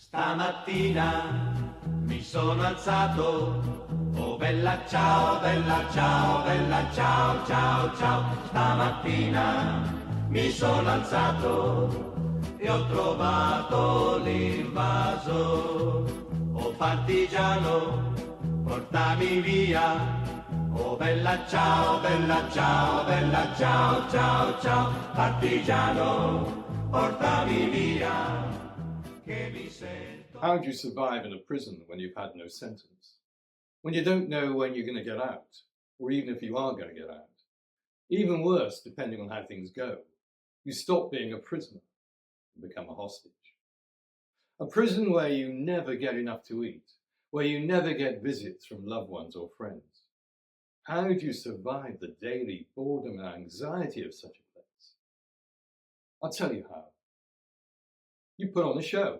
Stamattina mi sono alzato, oh bella ciao, bella ciao, bella ciao, ciao, ciao. Stamattina mi sono alzato e ho trovato l'invaso. Oh partigiano, portami via. Oh bella ciao, bella ciao, bella ciao, ciao, ciao. Partigiano, portami via. How do you survive in a prison when you've had no sentence? When you don't know when you're going to get out, or even if you are going to get out? Even worse, depending on how things go, you stop being a prisoner and become a hostage. A prison where you never get enough to eat, where you never get visits from loved ones or friends. How do you survive the daily boredom and anxiety of such a place? I'll tell you how. You put on a show.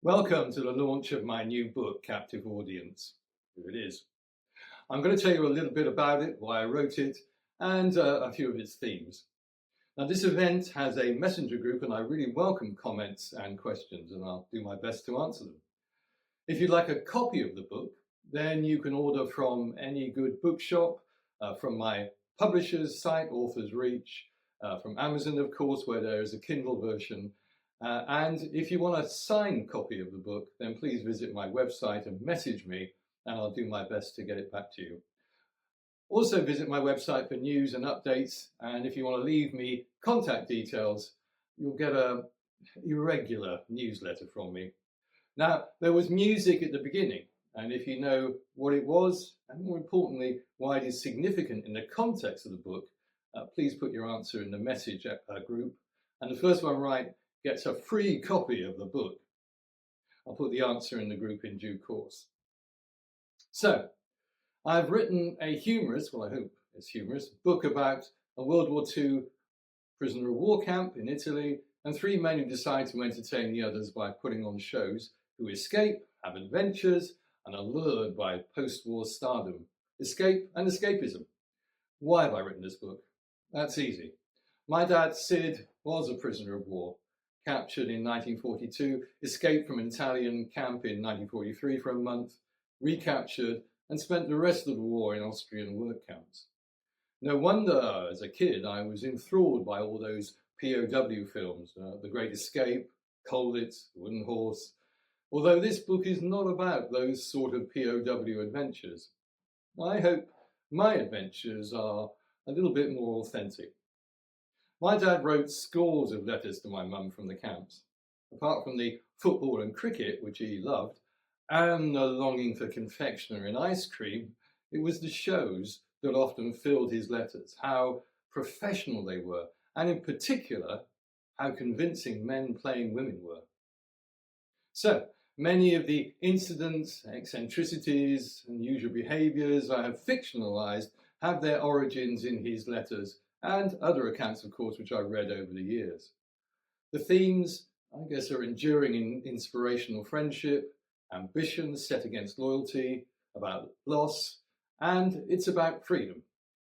Welcome to the launch of my new book, Captive Audience. Here it is. I'm going to tell you a little bit about it, why I wrote it, and a few of its themes. Now, this event has a messenger group, and I really welcome comments and questions, and I'll do my best to answer them. If you'd like a copy of the book, then you can order from any good bookshop, from my publisher's site, Authors Reach, from Amazon, of course, where there is a Kindle version. And if you want a signed copy of the book, then please visit my website and message me, and I'll do my best to get it back to you. Also visit my website for news and updates, and if you want to leave me contact details, you'll get a irregular newsletter from me. Now, there was music at the beginning, and if you know what it was, and more importantly, why it is significant in the context of the book, please put your answer in the message group, and the first one right gets a free copy of the book. I'll put the answer in the group in due course. So, I've written a humorous, well I hope it's humorous, book about a World War II prisoner of war camp in Italy, and three men who decide to entertain the others by putting on shows, who escape, have adventures, and are lured by post-war stardom. Escape and escapism. Why have I written this book? That's easy. My dad, Sid, was a prisoner of war. Captured in 1942, escaped from an Italian camp in 1943 for a month, recaptured, and spent the rest of the war in Austrian work camps. No wonder, as a kid, I was enthralled by all those POW films, The Great Escape, Colditz, Wooden Horse, although this book is not about those sort of POW adventures. I hope my adventures are a little bit more authentic. My dad wrote scores of letters to my mum from the camps. Apart from the football and cricket, which he loved, and the longing for confectionery and ice cream, it was the shows that often filled his letters, how professional they were, and in particular, how convincing men playing women were. So, many of the incidents, eccentricities, and usual behaviours I have fictionalised have their origins in his letters, and other accounts, of course, which I've read over the years. The themes, I guess, are enduring in inspirational friendship, ambition set against loyalty, about loss, and it's about freedom.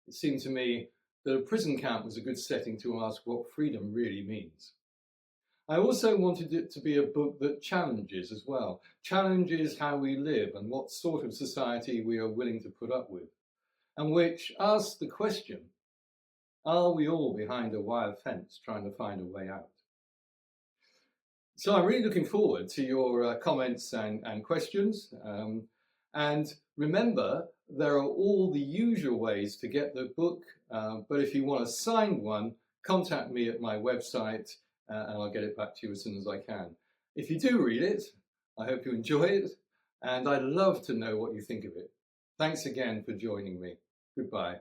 It seemed to me that a prison camp was a good setting to ask what freedom really means. I also wanted it to be a book that challenges as well, challenges how we live and what sort of society we are willing to put up with, and which asks the question, are we all behind a wire fence trying to find a way out? So I'm really looking forward to your comments and questions. And remember, there are all the usual ways to get the book, but if you want a signed one, contact me at my website and I'll get it back to you as soon as I can. If you do read it, I hope you enjoy it, and I'd love to know what you think of it. Thanks again for joining me. Goodbye.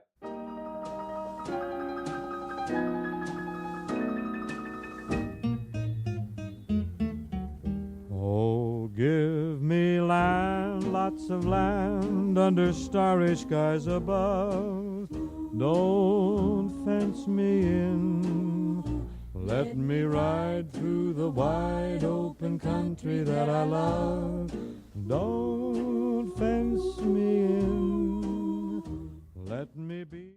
Oh, give me land, lots of land under starry skies above. Don't fence me in. Let me ride through the wide open country that I love. Don't fence me in. Let me be.